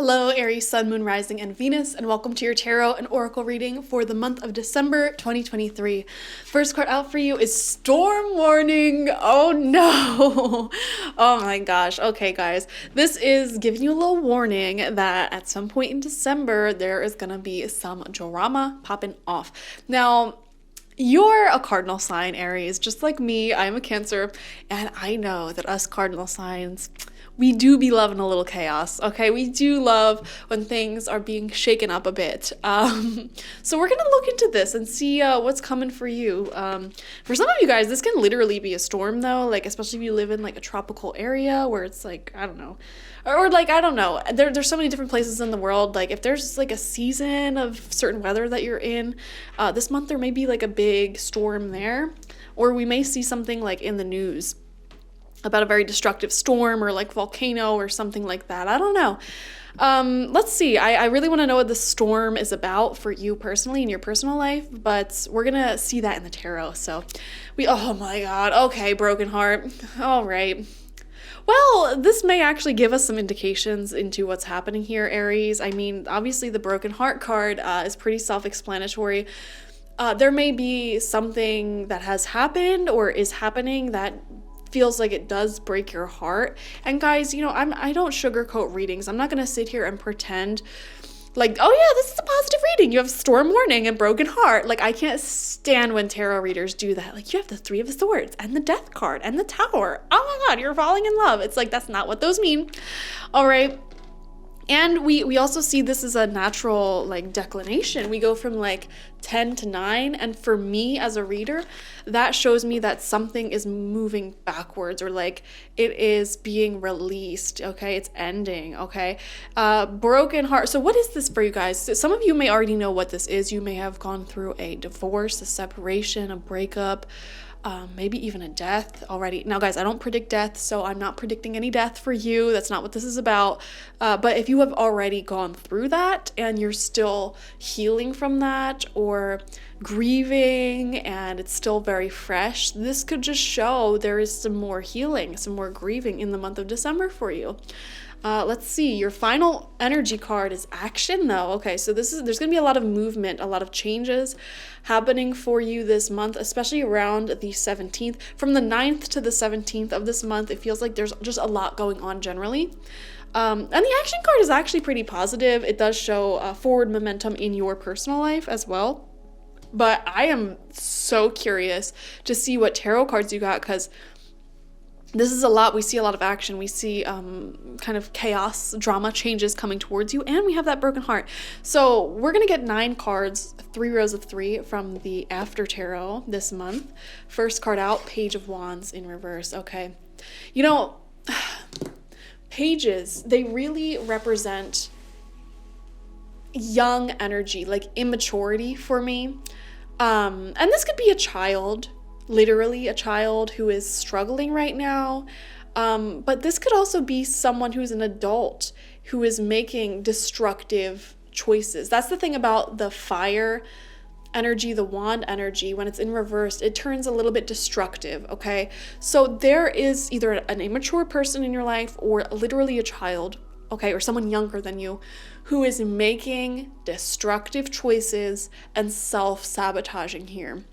Hello, Aries, Sun, Moon, Rising, and Venus, and welcome to your tarot and oracle reading for the month of December 2023. First card out for you is Storm Warning. Oh no. Oh my gosh. Okay, guys. This is giving you a little warning that at some point in December, there is going to be some drama popping off. Now, you're a cardinal sign, Aries, just like me. I'm a Cancer, and I know that us cardinal signs, we do be loving a little chaos, okay? We do love when things are being shaken up a bit. So we're gonna look into this and see what's coming for you. For some of you guys, this can literally be a storm though, like especially if you live in like a tropical area where it's like, I don't know, or like, I don't know, there's so many different places in the world. Like if there's like a season of certain weather that you're in, this month there may be like a big storm there, or we may see something like in the news about a very destructive storm or like volcano or something like that. I don't know. Let's see. I really want to know what the storm is about for you personally in your personal life, but we're gonna see that in the tarot. So oh my God. Okay, broken heart. All right. Well, this may actually give us some indications into what's happening here, Aries. I mean, obviously the broken heart card is pretty self-explanatory. There may be something that has happened or is happening that feels like it does break your heart. And guys, you know, I don't sugarcoat readings. I'm not gonna sit here and pretend like, oh yeah, this is a positive reading. You have storm warning and broken heart. Like, I can't stand when tarot readers do that. Like, you have the Three of Swords and the Death card and the Tower. Oh my God, you're falling in love. It's like, that's not what those mean. All right. And we also see this as a natural like declination. We go from like 10 to 9. And for me as a reader, that shows me that something is moving backwards or like it is being released. Okay. It's ending. Okay. Broken heart. So what is this for you guys? So some of you may already know what this is. You may have gone through a divorce, a separation, a breakup, maybe even a death already. Now, guys, I don't predict death, so I'm not predicting any death for you. That's not what this is about. But if you have already gone through that and you're still healing from that or grieving and it's still very fresh, this could just show there is some more healing, some more grieving in the month of December for you. Let's see, your final energy card is action though. Okay, so there's going to be a lot of movement, a lot of changes happening for you this month, especially around the 17th. From the 9th to the 17th of this month, it feels like there's just a lot going on generally. And the action card is actually pretty positive. It does show forward momentum in your personal life as well. But I am so curious to see what tarot cards you got, because this is a lot. We see a lot of action. We see kind of chaos, drama, changes coming towards you, and we have that broken heart. So we're going to get 9 cards, 3 rows of 3 from the After Tarot this month. First card out, Page of Wands in reverse. Okay. You know, pages, they really represent young energy, like immaturity for me. And this could be a child, literally a child who is struggling right now. But this could also be someone who's an adult who is making destructive choices. That's the thing about the fire energy, the wand energy. When it's in reverse, it turns a little bit destructive, okay? So there is either an immature person in your life or literally a child, okay, or someone younger than you who is making destructive choices and self-sabotaging here.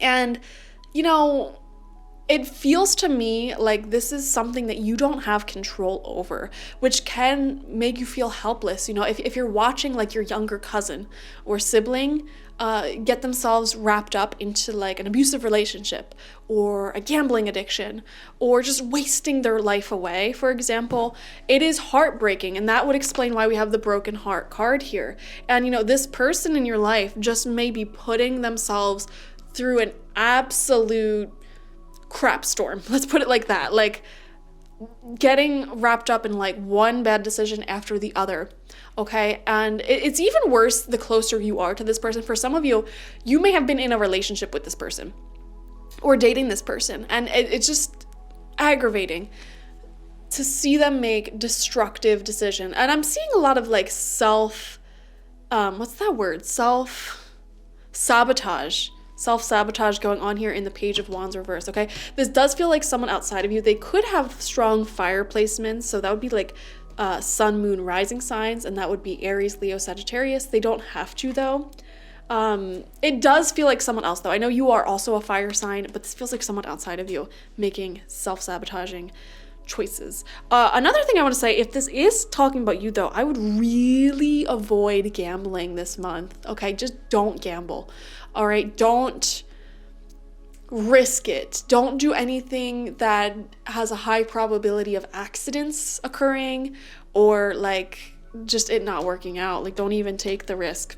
And, you know, it feels to me like this is something that you don't have control over, which can make you feel helpless. You know, if you're watching like your younger cousin or sibling get themselves wrapped up into like an abusive relationship or a gambling addiction or just wasting their life away, for example, it is heartbreaking. And that would explain why we have the broken heart card here. And, you know, this person in your life just may be putting themselves through an absolute crap storm. Let's put it like that. Like getting wrapped up in like one bad decision after the other. Okay. And it's even worse the closer you are to this person. For some of you, you may have been in a relationship with this person or dating this person. And it's just aggravating to see them make destructive decisions. And I'm seeing a lot of like self-sabotage going on here in the Page of Wands reverse, okay? This does feel like someone outside of you. They could have strong fire placements, so that would be like sun, moon, rising signs, and that would be Aries, Leo, Sagittarius. They don't have to though. It does feel like someone else though. I know you are also a fire sign, but this feels like someone outside of you making self-sabotaging choices. Another thing I want to say, if this is talking about you though, I would really avoid gambling this month. Okay, just don't gamble. All right, don't risk it. Don't do anything that has a high probability of accidents occurring or like just it not working out. Like, don't even take the risk.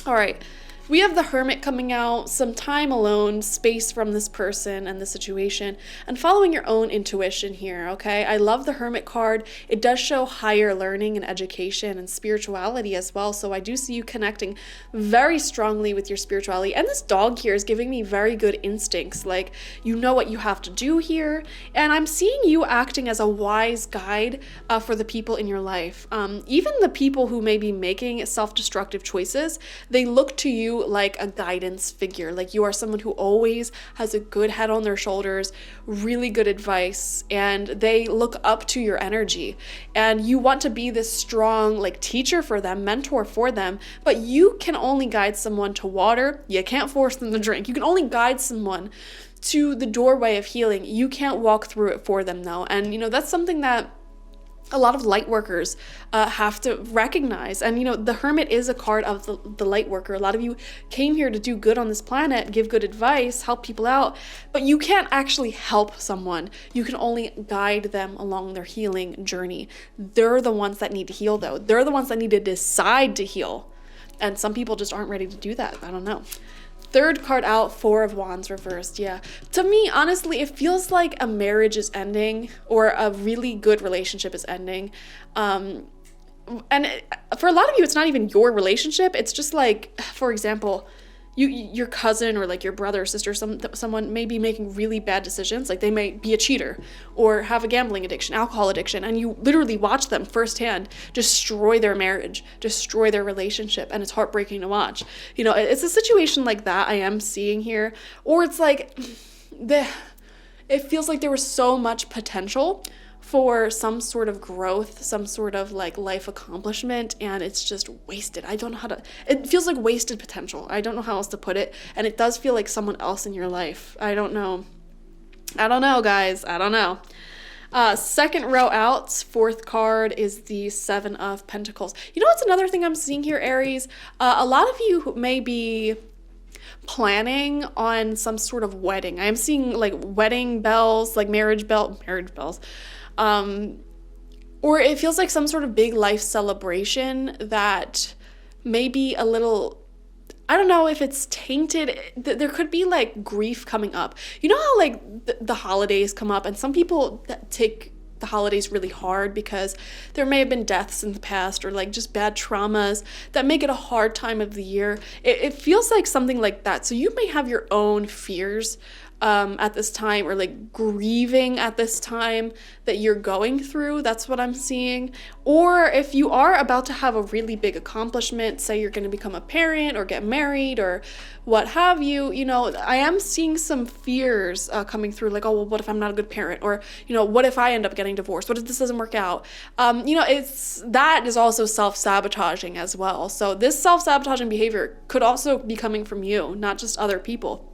All right. We have the Hermit coming out, some time alone, space from this person and the situation, and following your own intuition here, okay? I love the Hermit card. It does show higher learning and education and spirituality as well, so I do see you connecting very strongly with your spirituality. And this dog here is giving me very good instincts, like you know what you have to do here, and I'm seeing you acting as a wise guide for the people in your life. Even the people who may be making self-destructive choices, they look to you like a guidance figure. Like you are someone who always has a good head on their shoulders, really good advice, and they look up to your energy. And you want to be this strong like teacher for them, mentor for them, but you can only guide someone to water. You can't force them to drink. You can only guide someone to the doorway of healing. You can't walk through it for them though. And that's something that a lot of light workers have to recognize. And the Hermit is a card of the light worker. A lot of you came here to do good on this planet, give good advice, help people out, but you can't actually help someone. You can only guide them along their healing journey. They're the ones that need to heal though. They're the ones that need to decide to heal. And some people just aren't ready to do that. I don't know. Third card out, Four of Wands reversed. Yeah. To me, honestly, it feels like a marriage is ending or a really good relationship is ending. And for a lot of you, it's not even your relationship. It's just like, for example, your cousin or like your brother or sister, someone may be making really bad decisions. Like they may be a cheater or have a gambling addiction, alcohol addiction, and you literally watch them firsthand destroy their marriage, destroy their relationship, and it's heartbreaking to watch. It's a situation like that I am seeing here. Or it's like it feels like there was so much potential for some sort of growth, some sort of like life accomplishment, and it's just wasted. I don't know it feels like wasted potential. I don't know how else to put it. And it does feel like someone else in your life. I don't know, guys. I don't know. Second row out, fourth card is the Seven of Pentacles. What's another thing I'm seeing here, Aries? A lot of you may be planning on some sort of wedding. I am seeing like wedding bells, like marriage bells. Or it feels like some sort of big life celebration that may be a little, I don't know if it's tainted. There could be like grief coming up. You know how like the holidays come up and some people take the holidays really hard because there may have been deaths in the past or like just bad traumas that make it a hard time of the year. It feels like something like that. So you may have your own fears at this time, or like grieving at this time that you're going through. That's what I'm seeing. Or if you are about to have a really big accomplishment, say you're going to become a parent or get married or what have you, I am seeing some fears coming through, like, oh, well, what if I'm not a good parent? Or, what if I end up getting divorced? What if this doesn't work out? That is also self-sabotaging as well. So this self-sabotaging behavior could also be coming from you, not just other people.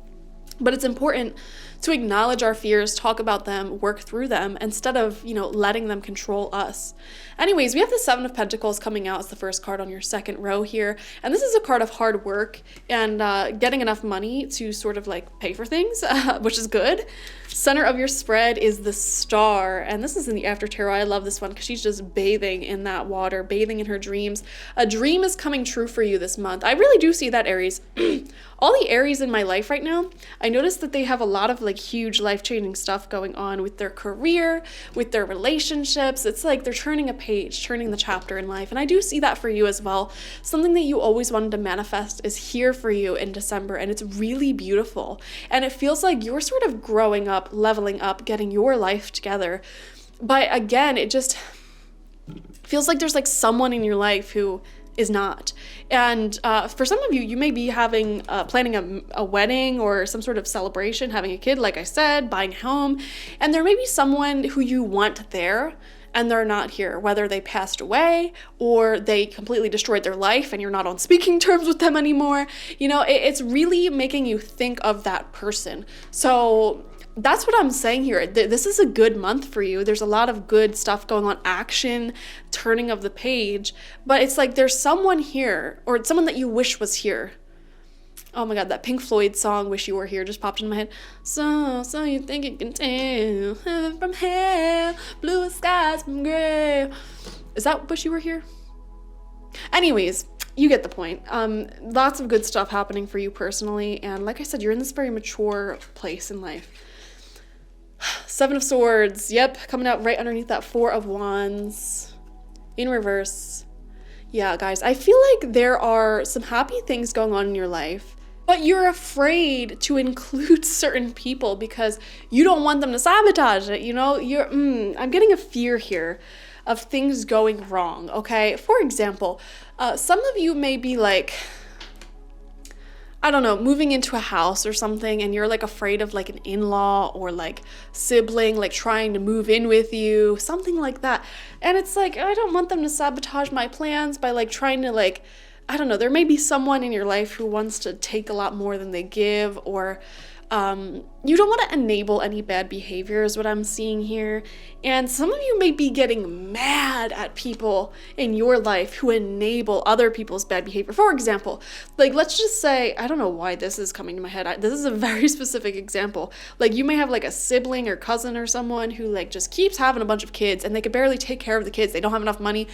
But it's important to acknowledge our fears, talk about them, work through them, instead of, letting them control us. Anyways, we have the Seven of Pentacles coming out as the first card on your second row here. And this is a card of hard work and getting enough money to sort of like pay for things, which is good. Center of your spread is the Star. And this is in the After Tarot. I love this one because she's just bathing in that water, bathing in her dreams. A dream is coming true for you this month. I really do see that, Aries. All the Aries in my life right now, I notice that they have a lot of like huge life-changing stuff going on with their career, with their relationships. It's like they're turning a page, turning the chapter in life. And I do see that for you as well. Something that you always wanted to manifest is here for you in December, and it's really beautiful. And it feels like you're sort of growing up, leveling up, getting your life together. But again, it just feels like there's like someone in your life who is not. And for some of you, you may be having planning a wedding or some sort of celebration, having a kid, like I said, buying a home, and there may be someone who you want there, and they're not here, whether they passed away or they completely destroyed their life and you're not on speaking terms with them anymore. It's really making you think of that person. So that's what I'm saying here. This is a good month for you. There's a lot of good stuff going on, action, turning of the page, but it's like there's someone here, or someone that you wish was here. Oh my God, that Pink Floyd song, Wish You Were Here, just popped in my head. So you think you can tell heaven from hell, blue skies from gray. Is that Wish You Were Here? Anyways, you get the point. Lots of good stuff happening for you personally. And like I said, you're in this very mature place in life. Seven of Swords. Yep, coming out right underneath that Four of Wands in reverse. Yeah, guys, I feel like there are some happy things going on in your life, but you're afraid to include certain people because you don't want them to sabotage it. I'm getting a fear here of things going wrong, okay? For example, some of you may be like, I don't know, moving into a house or something, and you're like afraid of like an in-law or like sibling like trying to move in with you, something like that. And it's like, I don't want them to sabotage my plans by like trying to like, I don't know, there may be someone in your life who wants to take a lot more than they give, or you don't want to enable any bad behavior is what I'm seeing here. And some of you may be getting mad at people in your life who enable other people's bad behavior. For example, like let's just say, I don't know why this is coming to my head. This is a very specific example. Like you may have like a sibling or cousin or someone who like just keeps having a bunch of kids and they could barely take care of the kids. They don't have enough money.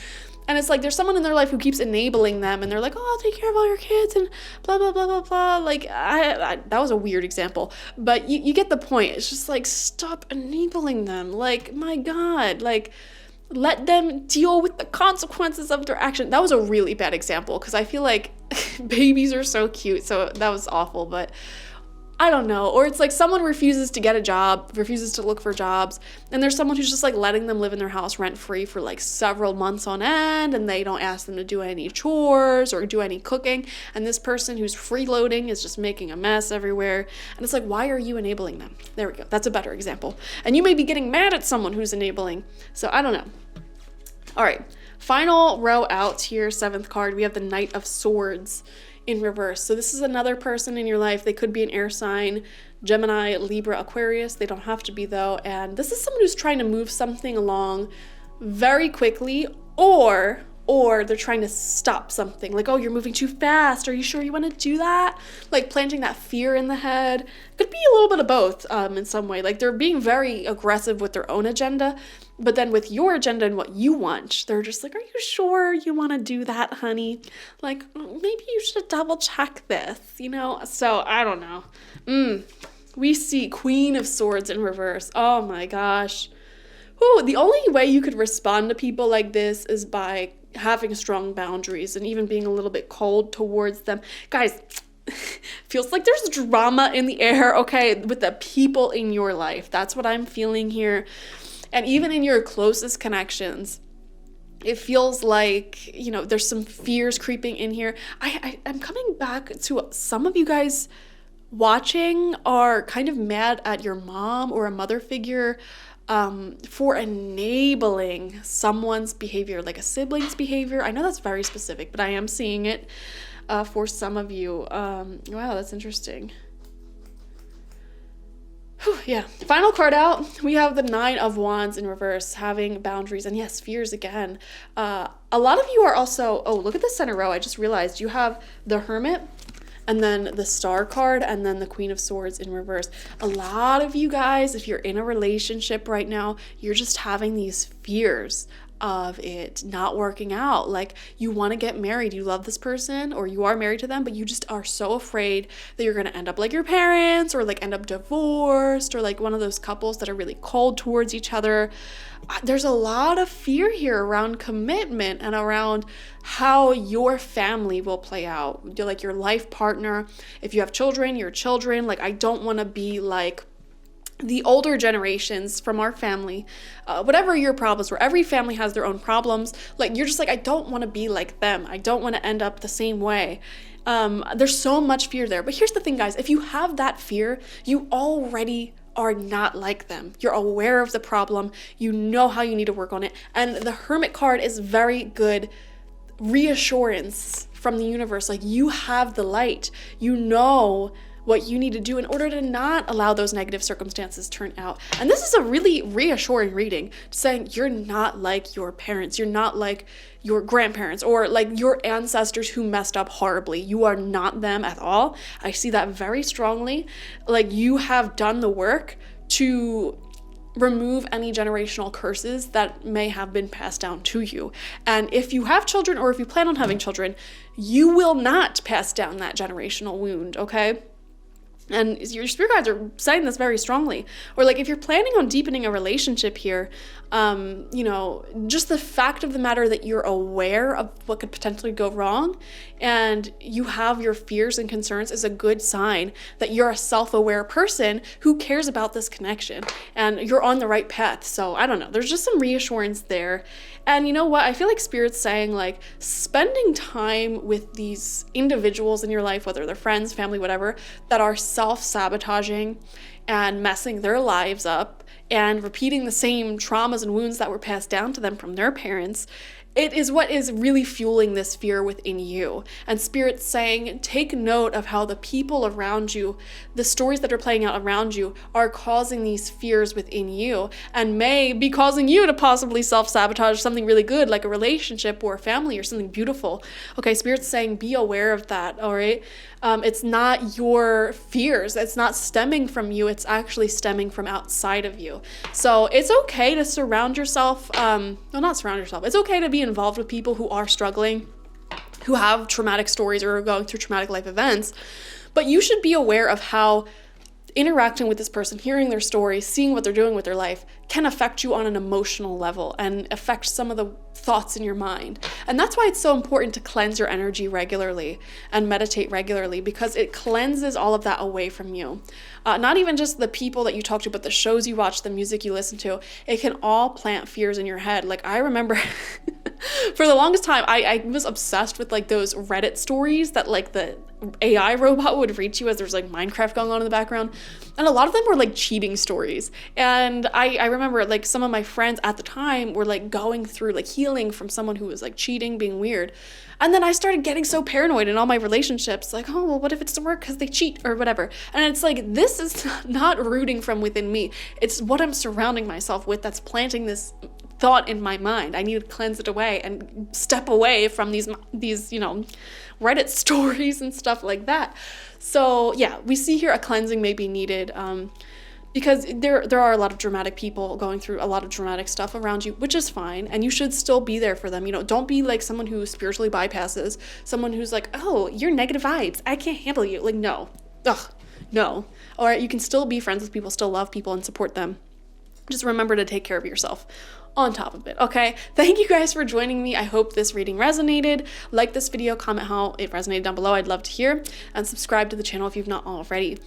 And it's like there's someone in their life who keeps enabling them, and they're like, oh, I'll take care of all your kids and blah, blah, blah, blah, blah. Like, that was a weird example. But you get the point. It's just like, stop enabling them. Like, my God. Like, let them deal with the consequences of their action. That was a really bad example because I feel like babies are so cute. So that was awful. But I don't know. Or it's like someone refuses to get a job, refuses to look for jobs, and there's someone who's just like letting them live in their house rent-free for like several months on end, and they don't ask them to do any chores or do any cooking, and this person who's freeloading is just making a mess everywhere. And it's like, why are you enabling them? There we go. That's a better example. And you may be getting mad at someone who's enabling. So I don't know. All right. Final row out here, seventh card, we have the Knight of Swords in reverse. So this is another person in your life. They could be an air sign, Gemini, Libra, Aquarius. They don't have to be though. And this is someone who's trying to move something along very quickly, or they're trying to stop something. Like, oh, you're moving too fast. Are you sure you want to do that? Like planting that fear in the head. Could be a little bit of both in some way. Like they're being very aggressive with their own agenda, but then with your agenda and what you want, they're just like, are you sure you want to do that, honey? Like, maybe you should double check this, So I don't know. We see Queen of Swords in reverse. Oh my gosh. Ooh, the only way you could respond to people like this is by having strong boundaries and even being a little bit cold towards them. Guys, feels like there's drama in the air, okay, with the people in your life. That's what I'm feeling here. And even in your closest connections, it feels like, there's some fears creeping in here. I'm coming back to some of you guys watching are kind of mad at your mom or a mother figure for enabling someone's behavior, like a sibling's behavior. I know that's very specific, but I am seeing it for some of you. Wow, that's interesting. Whew, yeah. Final card out, we have the Nine of Wands in reverse, having boundaries, and yes, fears again. A lot of you are also, oh, look at the center row. I just realized you have the Hermit, and then the Star card, and then the Queen of Swords in reverse. A lot of you guys, if you're in a relationship right now, you're just having these fears of it not working out. Like you want to get married, you love this person, or you are married to them, but you just are so afraid that you're going to end up like your parents, or like end up divorced, or like one of those couples that are really cold towards each other. There's a lot of fear here around commitment and around how your family will play out. Like your life partner, if you have children, your children. Like I don't want to be like the older generations from our family, whatever your problems were. Every family has their own problems. Like you're just like, I don't want to be like them. I don't want to end up the same way. There's so much fear there. But here's the thing, guys. If you have that fear, you already are not like them. You're aware of the problem. You know how you need to work on it. And the Hermit card is very good reassurance from the universe. Like, you have the light. You know what you need to do in order to not allow those negative circumstances turn out. And this is a really reassuring reading, saying you're not like your parents, you're not like your grandparents, or like your ancestors who messed up horribly. You are not them at all. I see that very strongly. Like, you have done the work to remove any generational curses that may have been passed down to you. And if you have children, or if you plan on having children, you will not pass down that generational wound, okay? And your spirit guides are saying this very strongly. Or like, if you're planning on deepening a relationship here, just the fact of the matter that you're aware of what could potentially go wrong and you have your fears and concerns is a good sign that you're a self-aware person who cares about this connection and you're on the right path. So I don't know, there's just some reassurance there. And you know what? I feel like Spirit's saying, like, spending time with these individuals in your life, whether they're friends, family, whatever, that are self-sabotaging and messing their lives up and repeating the same traumas and wounds that were passed down to them from their parents, it is what is really fueling this fear within you. And Spirit's saying, take note of how the people around you, the stories that are playing out around you, are causing these fears within you and may be causing you to possibly self-sabotage something really good, like a relationship or a family or something beautiful. Okay, Spirit's saying, be aware of that, all right? It's not your fears. It's not stemming from you. It's actually stemming from outside of you. So it's okay to surround yourself, not surround yourself. It's okay to be involved with people who are struggling, who have traumatic stories or are going through traumatic life events. But you should be aware of how interacting with this person, hearing their story, seeing what they're doing with their life can affect you on an emotional level and affect some of the thoughts in your mind. And that's why it's so important to cleanse your energy regularly and meditate regularly, because it cleanses all of that away from you. Not even just the people that you talk to, but the shows you watch, the music you listen to. It can all plant fears in your head. Like, I remember for the longest time, I was obsessed with like those Reddit stories that like the AI robot would read you as there's like Minecraft going on in the background. And a lot of them were like cheating stories. And I remember like some of my friends at the time were like going through like healing from someone who was like cheating, being weird. And then I started getting so paranoid in all my relationships, like, oh, well, what if it doesn't work because they cheat or whatever? And it's like, this is not rooting from within me. It's what I'm surrounding myself with that's planting this thought in my mind. I need to cleanse it away and step away from these Reddit stories and stuff like that. So yeah, we see here a cleansing may be needed because there are a lot of dramatic people going through a lot of dramatic stuff around you, which is fine, and you should still be there for them. Don't be like someone who spiritually bypasses, someone who's like, oh, you're negative vibes, I can't handle you. Like, no. No. All right, you can still be friends with people, still love people and support them. Just remember to take care of yourself on top of it, okay? Thank you guys for joining me. I hope this reading resonated. Like this video, comment how it resonated down below. I'd love to hear. And subscribe to the channel if you've not already.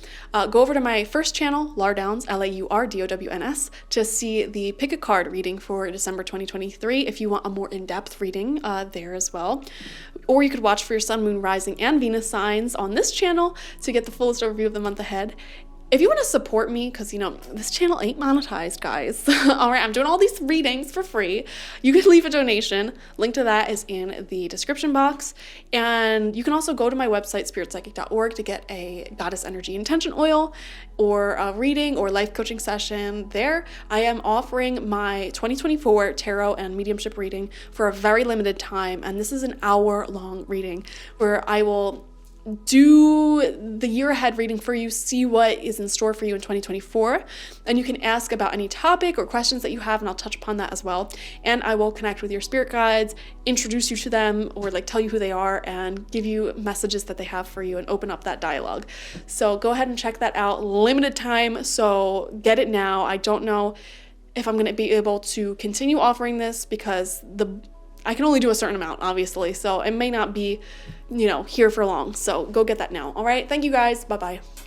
Go over to my first channel, Laurdowns, Laurdowns, to see the pick a card reading for December 2023 if you want a more in-depth reading there as well. Or you could watch for your sun, moon, rising, and Venus signs on this channel to get the fullest overview of the month ahead. If you want to support me, because, this channel ain't monetized, guys. All right, I'm doing all these readings for free. You can leave a donation. Link to that is in the description box. And you can also go to my website, spiritpsychic.org, to get a Goddess Energy Intention Oil or a reading or life coaching session there. I am offering my 2024 tarot and mediumship reading for a very limited time. And this is an hour-long reading where I will do the year ahead reading for you, see what is in store for you in 2024, and you can ask about any topic or questions that you have, and I'll touch upon that as well. And I will connect with your spirit guides, introduce you to them, or like tell you who they are and give you messages that they have for you and open up that dialogue. So go ahead and check that out. Limited time, so get it now. I don't know if I'm going to be able to continue offering this because I can only do a certain amount, obviously, so it may not be, here for long. So go get that now. All right. Thank you guys. Bye-bye.